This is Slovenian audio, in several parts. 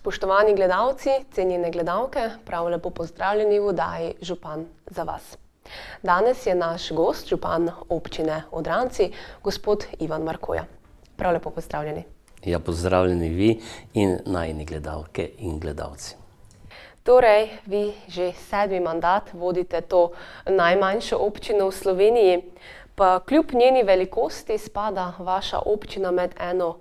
Spoštovani gledalci, cenjene gledalke, prav lepo pozdravljeni v oddaji Župan za vas. Danes je naš gost, župan občine Odranci, gospod Ivan Markoja. Prav lepo pozdravljeni. Ja, pozdravljeni vi in najini gledalke in gledalci. Torej, vi že 7. mandat vodite to najmanjšo občino v Sloveniji, pa kljub njeni velikosti spada vaša občina med eno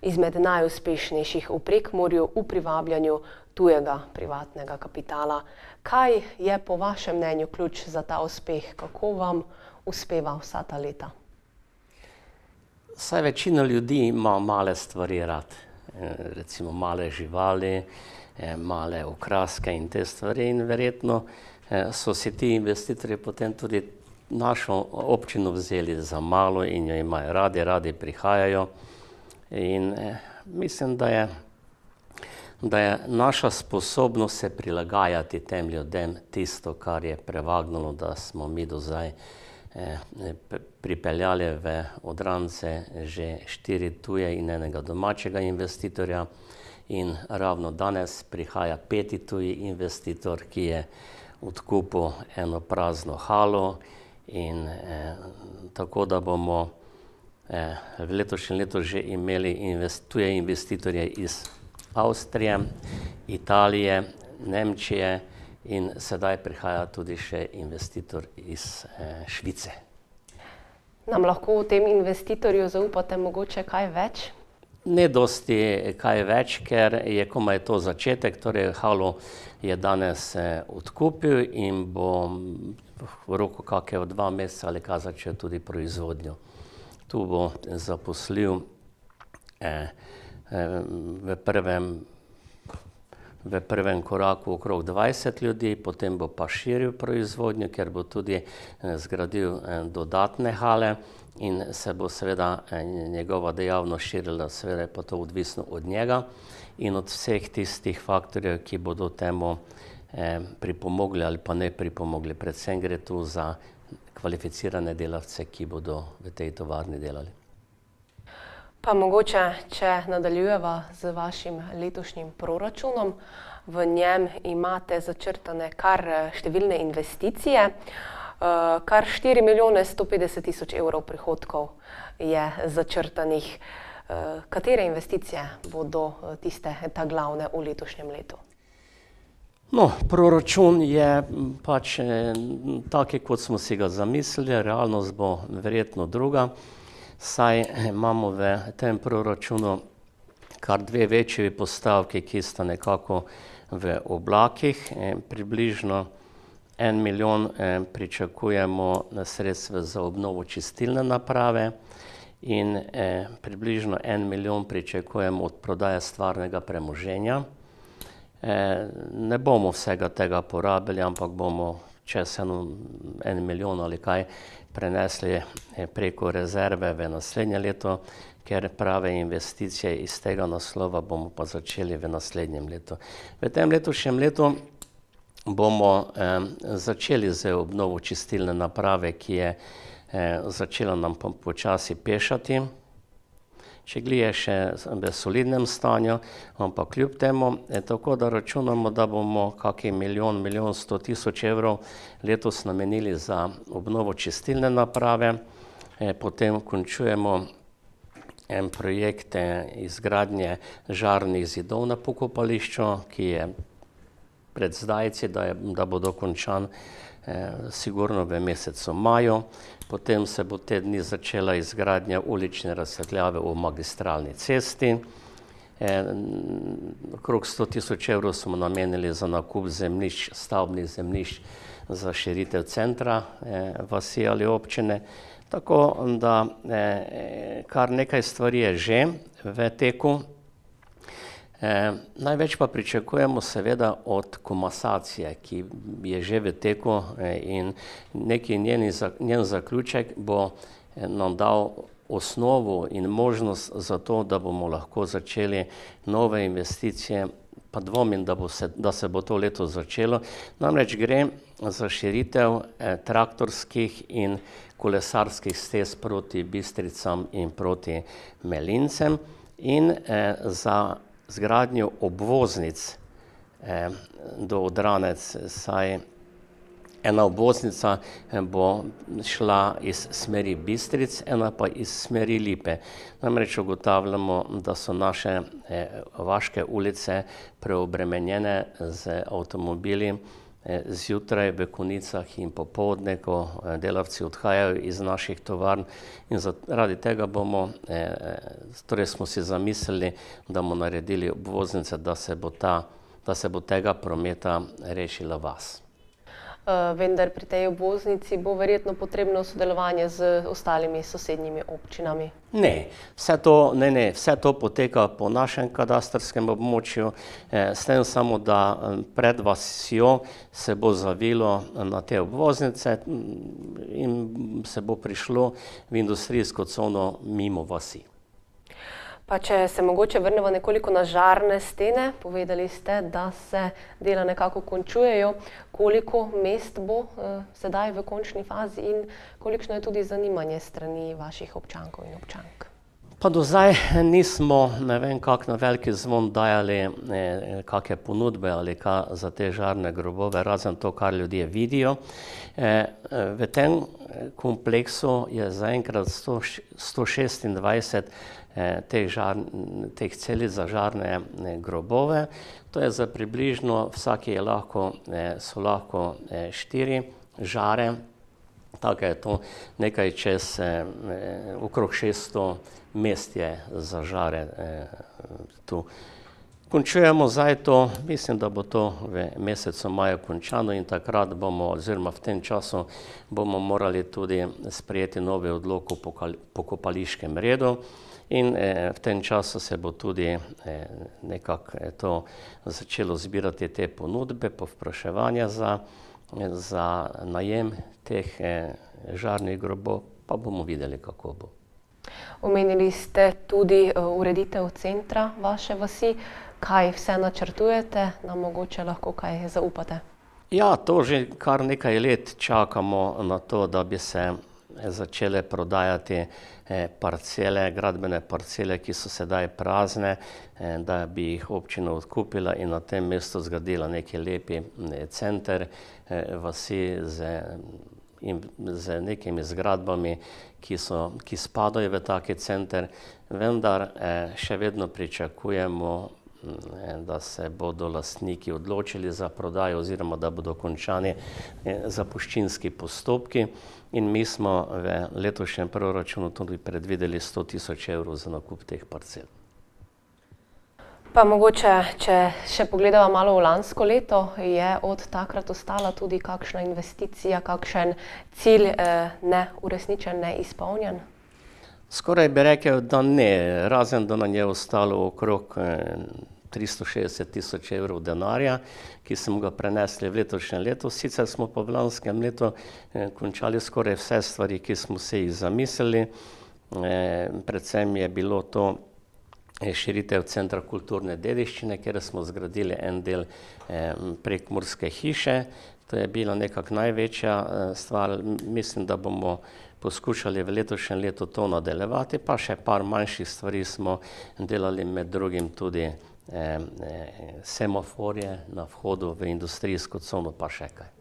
izmed najuspešnejših v Prekmurju v privabljanju tujega privatnega kapitala. Kaj je po vašem mnenju ključ za ta uspeh? Kako vam uspeva vsa ta leta? Saj večina ljudi ima male stvari rad, recimo male živali, male okraske in te stvari, in verjetno so si ti investitorji potem tudi našo občino vzeli za malo in jo imajo radi prihajajo. In mislim, da je naša sposobnost se prilagajati tem ljudem tisto, kar je prevagnalo, da smo mi do zdaj pripeljali v Odrance že 4 tuje in enega domačega investitorja. In ravno danes prihaja 5. tuji investitor, ki je odkupil eno prazno halo, in tako da bomo v letošnjem letu že imeli tuje investitorje iz Avstrije, Italije, Nemčije in sedaj prihaja tudi še investitor iz Švice. Nam lahko o tem investitorju zaupate mogoče kaj več? Ne dosti kaj več, ker je komaj to začetek, torej halo je danes odkupil in bo v roku kakega 2 meseca ali kaj začel tudi proizvodnjo. Tu bo zaposlil v prvem koraku okrog 20 ljudi, potem bo pa širil proizvodnjo, ker bo tudi zgradil dodatne hale in se bo seveda njegova dejavnost širila, seveda je pa to odvisno od njega in od vseh tistih faktorjev, ki bodo temu pripomogli ali pa ne pripomogli. Predvsem gre tu za kvalificirane delavce, ki bodo v tej tovarni delali. Pa mogoče, če nadaljujeva z vašim letošnjim proračunom, v njem imate začrtane kar številne investicije, kar 4.150.000 evrov prihodkov je začrtanih. Katere investicije bodo ta glavne v letošnjem letu? No, proračun je pač taki, kot smo si ga zamislili, realnost bo verjetno druga, saj imamo v tem proračunu kar 2 večji postavki, ki sta nekako v oblakih. Približno 1 milijon pričakujemo na sredstva za obnovo čistilne naprave in približno 1 milijon pričakujemo od prodaje stvarnega premoženja. Ne bomo vsega tega porabili, ampak bomo čez 1 milijon ali kaj prenesli preko rezerve v naslednje leto, ker prave investicije iz tega naslova bomo pa začeli v naslednjem letu. V tem letošnjem letu bomo začeli z obnovo čistilne naprave, ki je začela nam počasi pešati. Če je še v solidnem stanju, ampak kljub temu, tako da računamo, da bomo kakšen 1.100.000 evrov letos namenili za obnovo čistilne naprave. Potem končujemo en projekt izgradnje žarnih zidov na pokopališču, ki je pred zdajci, da bo dokončan sigurno v mesecu maju. Potem se bo te dni začela izgradnja ulične razsvetljave v magistralni cesti. Okrog 100.000 evrov smo namenili za nakup zemljišč, stavbnih zemljišč za širitev centra vasi ali občine. Tako da kar nekaj stvari je že v teku. Največ pa pričakujemo seveda od komasacije, ki je že v teku, in neki njen zaključek bo nam dal osnovo in možnost za to, da bomo lahko začeli nove investicije, pa dvomim, da se bo to leto začelo. Namreč gre za širitev traktorskih in kolesarskih stez proti Bistricam in proti Melincem in za zgradnjo obvoznic do Odranec, saj ena obvoznica bo šla iz smeri Bistric, ena pa iz smeri Lipe. Namreč ugotavljamo, da so naše vaške ulice preobremenjene z avtomobili zjutraj v konicah in popoldne, ko delavci odhajajo iz naših tovarn, in zaradi tega torej smo si zamislili, da bomo naredili obvoznice, da se bo tega prometa rešila vas. Vendar pri tej obvoznici bo verjetno potrebno sodelovanje z ostalimi sosednjimi občinami. Ne, vse to poteka po našem kadastrskem območju, s tem samo, da pred vasjo se bo zavilo na te obvoznice in se bo prišlo v industrijsko cono mimo vasi. Pa če se mogoče vrnemo nekoliko na žarne stene, povedali ste, da se dela nekako končujejo. Koliko mest bo sedaj v končni fazi in kolikšno je tudi zanimanje strani vaših občankov in občank? Pa do zdaj nismo, ne vem kak na veliki zvon dajali kakšne ponudbe ali kaj za te žarne grobove, razen to, kar ljudje vidijo. V tem kompleksu je zaenkrat 126 teh celic za žarne grobove. To je za približno, so lahko 4 žare, tako je to nekaj čez okrog 600 mest je za žare tu. Končujemo zdaj to, mislim, da bo to v mesecu maju končano in takrat bomo, oziroma v tem času bomo morali tudi sprejeti novi odlok o pokopališkem redu. In v tem času se bo tudi nekako to začelo zbirati te ponudbe, povpraševanja za najem teh žarnih grobov, pa bomo videli, kako bo. Omenili ste tudi ureditev centra vaše vasi. Kaj vse načrtujete, nam mogoče lahko kaj zaupate? Ja, to že kar nekaj let čakamo na to, da bi se začele prodajati gradbene parcele, ki so sedaj prazne, da bi jih občina odkupila in na tem mestu zgradila neki lepi center vasi z nekimi zgradbami, ki spadajo v taki center, vendar še vedno pričakujemo, da se bodo lastniki odločili za prodajo oziroma da bodo končani zapuščinski postopki. In mi smo v letošnjem proračunu tudi predvideli 100.000 evrov za nakup teh parcel. Pa mogoče, če še pogledamo malo v lansko leto, je od takrat ostala tudi kakšna investicija, kakšen cilj neuresničen, neizpolnjen? Skoraj bi rekel, da ne, razen da nam je ostalo okrog 360.000 evrov denarja, ki smo ga prenesli v letošnje leto. Sicer smo pa v lanskem letu končali skoraj vse stvari, ki smo se jih zamislili. Predvsem je bilo to širitev Centra kulturne dediščine, kjer smo zgradili en del Prekmurske hiše. To je bila nekako največja stvar. Mislim, da bomo poskušali v letošnjem letu to nadaljevati, pa še par manjših stvari smo delali, med drugim tudi semaforje na vhodu v industrijsko cono, pa še kaj.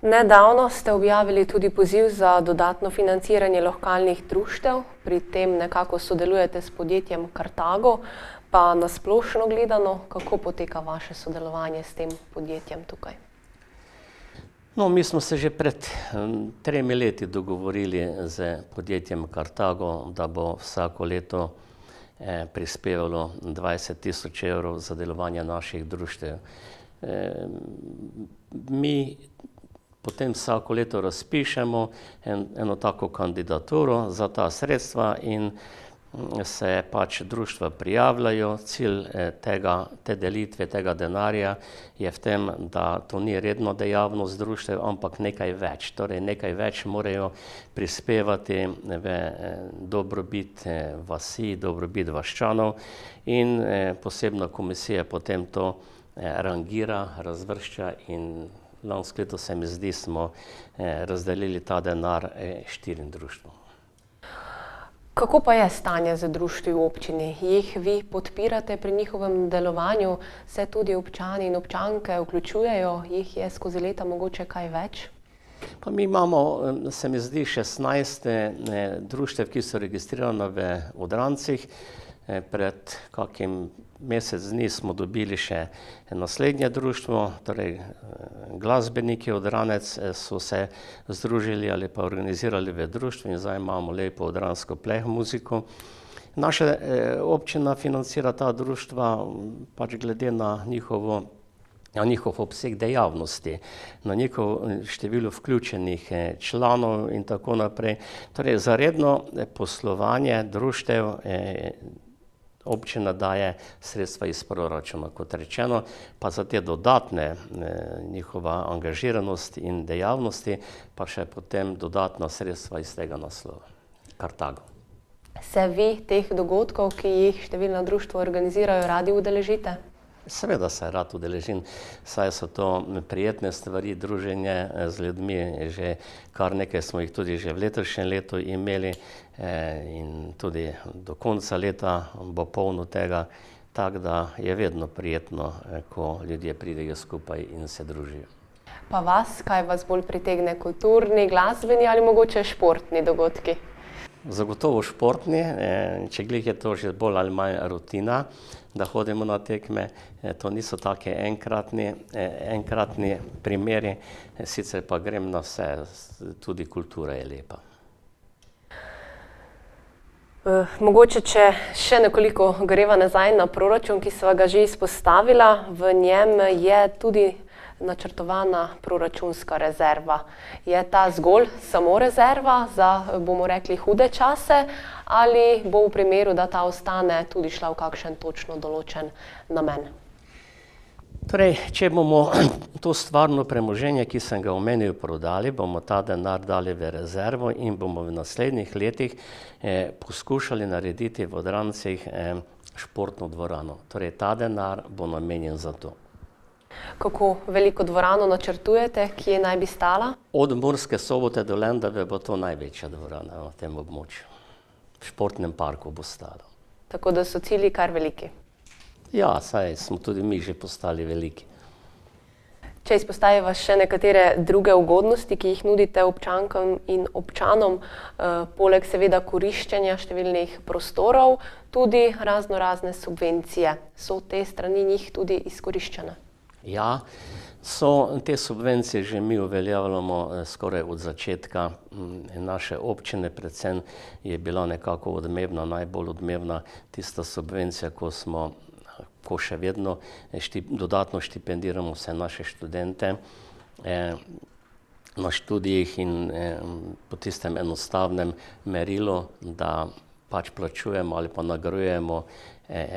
Nedavno ste objavili tudi poziv za dodatno financiranje lokalnih društev, pri tem nekako sodelujete s podjetjem Kartago, pa na splošno gledano, kako poteka vaše sodelovanje s tem podjetjem tukaj? No, mi smo se že pred 3 leti dogovorili z podjetjem Kartago, da bo vsako leto prispevalo 20.000 evrov za delovanje naših društev. Mi potem vsako leto razpišemo eno tako kandidaturo za ta sredstva in se pač društva prijavljajo. Cilj te delitve, tega denarja je v tem, da to ni redno dejavnost društev, ampak nekaj več. Torej nekaj več morajo prispevati v dobrobit vasi, dobrobit vaščanov in posebna komisija potem to rangira, razvršča in lansko leto, se mi zdi, smo razdelili ta denar 4 društvom. Kako pa je stanje za društvi v občini? Jih vi podpirate pri njihovem delovanju? Se tudi občani in občanke vključujejo? Jih je skozi leta mogoče kaj več? Pa mi imamo, se mi zdi, 16 društev, ki so registrirana v Odrancih. Pred kakim mesec dni smo dobili še naslednje društvo, torej glasbeniki Odranec so se združili ali pa organizirali v društvu in zdaj imamo lepo odransko pleh muziko. Naša občina financira ta društva pač glede na njihov obseg dejavnosti, na njihov število vključenih članov in tako naprej. Torej, za redno poslovanje društev občina daje sredstva iz proračuna, kot rečeno, pa za te dodatne njihova angažiranost in dejavnosti, pa še potem dodatna sredstva iz tega naslova, Kartago. Se vi teh dogodkov, ki jih številna društva organizirajo, radi udeležite? Seveda se rad udeležim, saj so to prijetne stvari, druženje z ljudmi, že kar nekaj smo jih tudi že v letošnjem letu imeli in tudi do konca leta bo polno tega, tako da je vedno prijetno, ko ljudje pridejo skupaj in se družijo. Pa vas, kaj vas bolj pritegne, kulturni, glasbeni ali mogoče športni dogodki? Zagotovo športni, če glih je to že bolj ali manj rutina, da hodimo na tekme, to niso take enkratni primeri, sicer pa grem na vse, tudi kultura je lepa. Mogoče, če še nekoliko greva nazaj na proračun, ki sva ga že izpostavila, v njem je tudi načrtovana proračunska rezerva. Je ta zgolj samo rezerva za, bomo rekli, hude čase ali bo v primeru, da ta ostane, tudi šla v kakšen točno določen namen? Torej, če bomo to stvarno premoženje, ki sem ga omenil, prodali, bomo ta denar dali v rezervo in bomo v naslednjih letih poskušali narediti v Odrancih športno dvorano. Torej, ta denar bo namenjen za to. Kako veliko dvorano načrtujete, kje naj bi stala? Od Murske Sobote do Lendave bo to največja dvorana na tem območju. V športnem parku bo stala. Tako da so cilji kar veliki. Ja, saj smo tudi mi že postali veliki. Če izpostaviva še nekatere druge ugodnosti, ki jih nudite občankam in občanom, poleg seveda koriščenja številnih prostorov, tudi razne subvencije. So te strani njih tudi izkoriščene? Ja, so te subvencije že mi uveljavljamo skoraj od začetka naše občine, predvsem je bila nekako odmevna, najbolj odmevna tista subvencija, ko še vedno dodatno štipendiramo vse naše študente na študijih in po tistem enostavnem merilu, da pač plačujemo ali pa nagrajujemo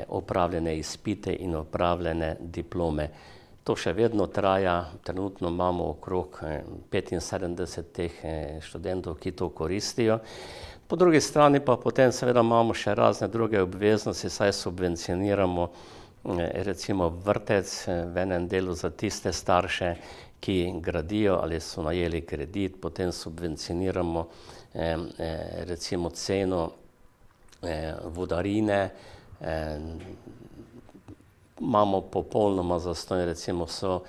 opravljene izpite in opravljene diplome. To še vedno traja, trenutno imamo okrog 75 teh študentov, ki to koristijo. Po drugi strani pa potem seveda imamo še razne druge obveznosti, saj subvencioniramo recimo vrtec v enem delu za tiste starše, ki gradijo ali so najeli kredit, potem subvencioniramo recimo ceno vodarine, imamo popolnoma zastonj recimo vso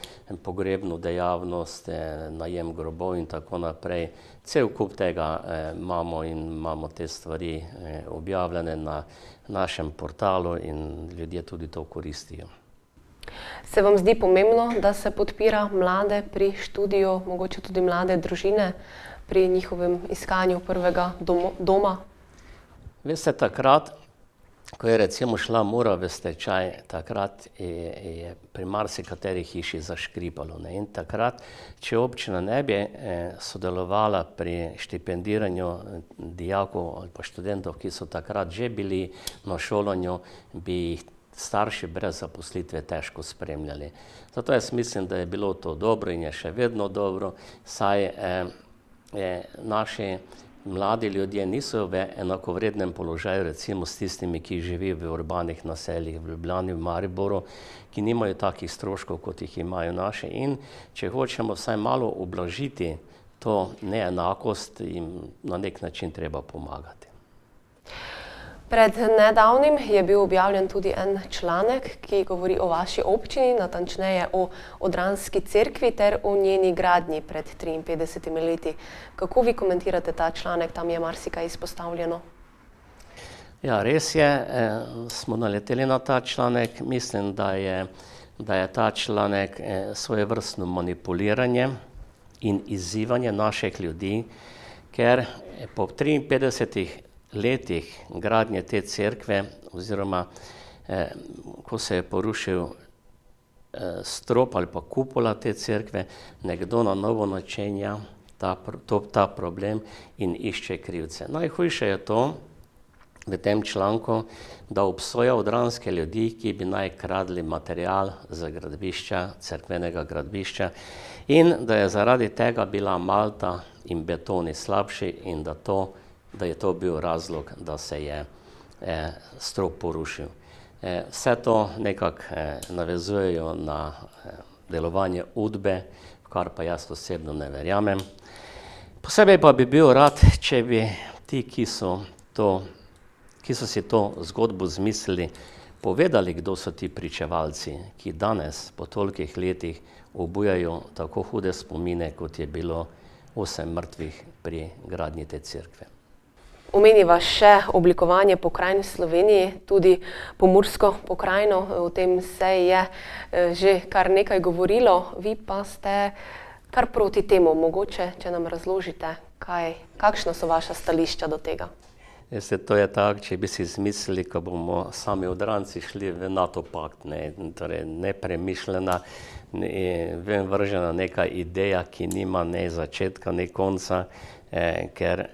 pogrebno dejavnost, najem grobov in tako naprej. Cel kup tega imamo in imamo te stvari objavljene na našem portalu in ljudje tudi to koristijo. Se vam zdi pomembno, da se podpira mlade pri študiju, mogoče tudi mlade družine pri njihovem iskanju prvega doma? Veste, takrat, ko je recimo šla Mura v stečaj, takrat je pri marsikateri hiši zaškripalo. In takrat, če občina ne bi sodelovala pri štipendiranju dijakov ali pa študentov, ki so takrat že bili na šolanju, bi jih starši brez zaposlitve težko spremljali. Zato jaz mislim, da je bilo to dobro in je še vedno dobro, saj naši mladi ljudje niso v enakovrednem položaju recimo s tistimi, ki živijo v urbanih naseljih, v Ljubljani, v Mariboru, ki nimajo takih stroškov, kot jih imajo naši. In če hočemo vsaj malo ublažiti to neenakost, jim na nek način treba pomagati. Pred nedavnim je bil objavljen tudi en članek, ki govori o vaši občini, natančneje o Odranski cerkvi ter o njeni gradnji pred 53 leti. Kako vi komentirate ta članek? Tam je marsikaj izpostavljeno. Ja, res je, smo naleteli na ta članek. Mislim, da je ta članek svojevrstno manipuliranje in izzivanje naših ljudi, ker po 53 letih gradnje te cerkve, oziroma ko se je porušil strop ali pa kupola te cerkve, nekdo na novo načenja ta problem in išče krivce. Najhujše je to v tem članku, da obsoja odranske ljudi, ki bi naj kradli material za gradbišča, cerkvenega gradbišča, in da je zaradi tega bila malta in betoni slabši in da je to bil razlog, da se je strop porušil. Vse to nekako navezujejo na delovanje Udbe, kar pa jaz osebno ne verjamem. Posebej pa bi bil rad, če bi ti, ki so si to zgodbo zmislili, povedali, kdo so ti pričevalci, ki danes po tolikih letih obujajo tako hude spomine, kot je bilo 8 mrtvih pri gradnji te cerkve. Omeniva še oblikovanje pokrajin v Sloveniji, tudi Pomursko pokrajino. O tem se je že kar nekaj govorilo, vi pa ste kar proti temu. Mogoče, če nam razložite, kakšna so vaša stališča do tega? To je tako, če bi si izmislili, ko bomo sami Odranci šli v NATO pakt, torej nepremišljena, ven vržena neka ideja, ki nima ne začetka, ne konca, ker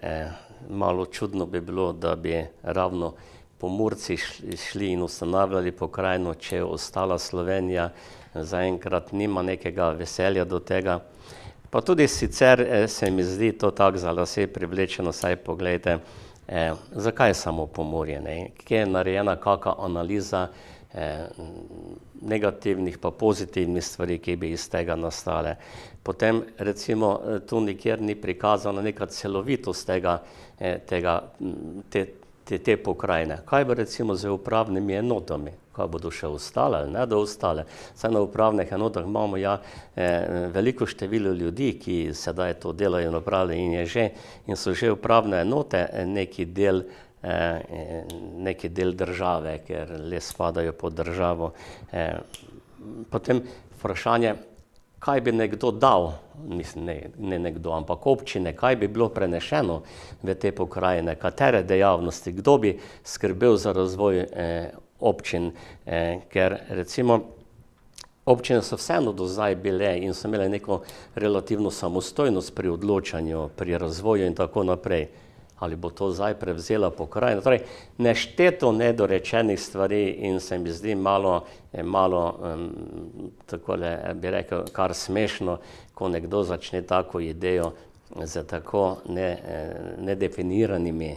malo čudno bi bilo, da bi ravno Pomurci šli in ustanavljali pokrajino, če ostala Slovenija zaenkrat nima nekega veselja do tega. Pa tudi sicer se mi zdi to tako za lase privlečeno, saj poglejte, zakaj samo Pomurje, kje je narejena kakšna analiza negativnih pa pozitivnih stvari, ki bi iz tega nastale. Potem recimo tu nikjer ni prikazana neka celovitost te pokrajine. Kaj bo recimo z upravnimi enotami? Kaj bodo še ostale ali ne do ostale? Saj na upravnih enotah imamo veliko število ljudi, ki sedaj to delajo in so že upravne enote neki del države, ker le spadajo pod državo. Potem vprašanje, kaj bi nekdo dal, ne nekdo, ampak občine, kaj bi bilo prenešeno v te pokrajine, katere dejavnosti, kdo bi skrbel za razvoj občin, ker recimo občine so vseeno do zdaj bile in so imele neko relativno samostojnost pri odločanju, pri razvoju in tako naprej. Ali bo to zdaj prevzela pokrajina? Torej, nešteto nedorečenih stvari in se mi zdi malo, takole bi rekel, kar smešno, ko nekdo začne tako idejo z tako nedefiniranimi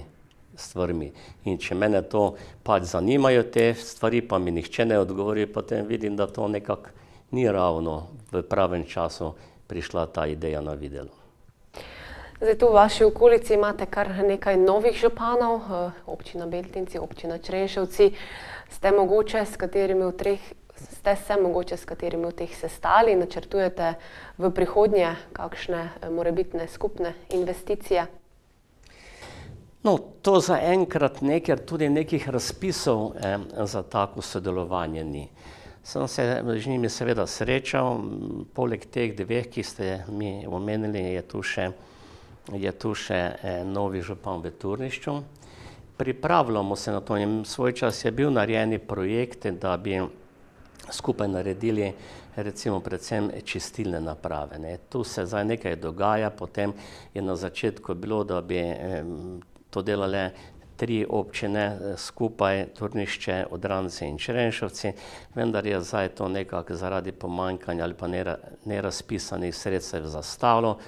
stvarmi. In če mene to pač zanimajo te stvari, pa mi nihče ne odgovori, potem vidim, da to nekako ni ravno v pravem času prišla ta ideja na videlo. Zdaj, tu v vaši okolici imate kar nekaj novih županov, občina Beltinci, občina Črenšovci. Ste se mogoče s katerimi od teh sestali, načrtujete v prihodnje kakšne morebitne skupne investicije? No, to zaenkrat ne, ker tudi nekih razpisov za tako sodelovanje ni. Sem se z njimi seveda srečal, poleg teh dveh, ki ste mi omenili, je tu še novi župan v Turnišču. Pripravljamo se na to in svoj čas je bil narejeni projekt, da bi skupaj naredili recimo predvsem čistilne naprave. Tu se zdaj nekaj dogaja, potem je na začetku bilo, da bi to delale 3 občine skupaj, Turnišče, Odranci in Črenšovci, vendar je zdaj to nekako zaradi pomanjkanja ali pa nerazpisanih sredstev zastalo.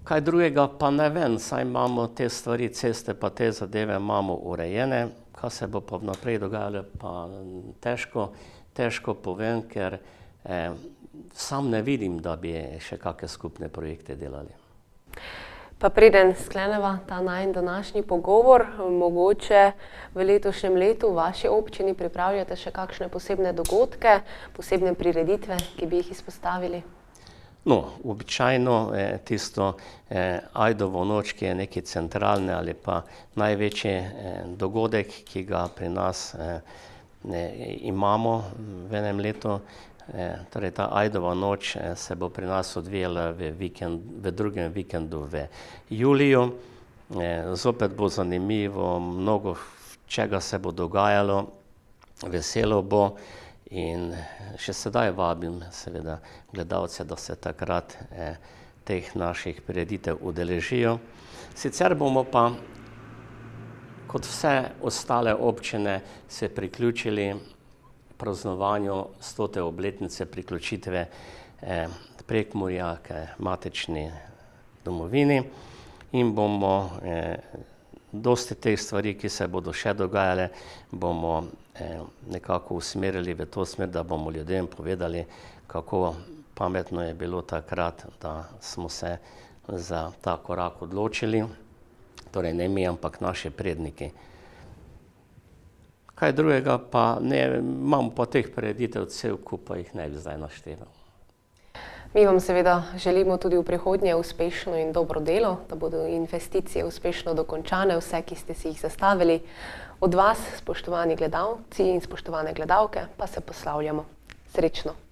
Kaj drugega pa ne vem, saj imamo te stvari, ceste pa te zadeve imamo urejene, kaj se bo pa vnaprej dogajalo, pa težko povem, ker sam ne vidim, da bi še kakšne skupne projekte delali. Pa preden skleneva ta najin današnji pogovor, mogoče v letošnjem letu v vaši občini pripravljate še kakšne posebne dogodke, posebne prireditve, ki bi jih izpostavili? No, običajno tisto Ajdovo noč, ki je neki centralni ali pa največji dogodek, ki ga pri nas imamo v enem letu. Torej ta Ajdova noč se bo pri nas odvijala v drugem vikendu v juliju. Zopet bo zanimivo, mnogo čega se bo dogajalo, veselo bo in še sedaj vabim seveda gledalce, da se takrat teh naših prireditev udeležijo. Sicer bomo pa kot vse ostale občine se priključili praznovanju 100. obletnice priključitve Prekmurja k matični domovini in bomo dosti teh stvari, ki se bodo še dogajale, bomo nekako usmerili v to smer, da bomo ljudem povedali, kako pametno je bilo takrat, da smo se za ta korak odločili. Torej ne mi, ampak naši predniki. Kaj drugega pa ne, imamo pa teh prireditev cel kup, pa jih ne bi zdaj našteval. Mi vam seveda želimo tudi v prihodnje uspešno in dobro delo, da bodo investicije uspešno dokončane, vse, ki ste si jih zastavili. Od vas, spoštovani gledalci in spoštovane gledalke, pa se poslavljamo. Srečno!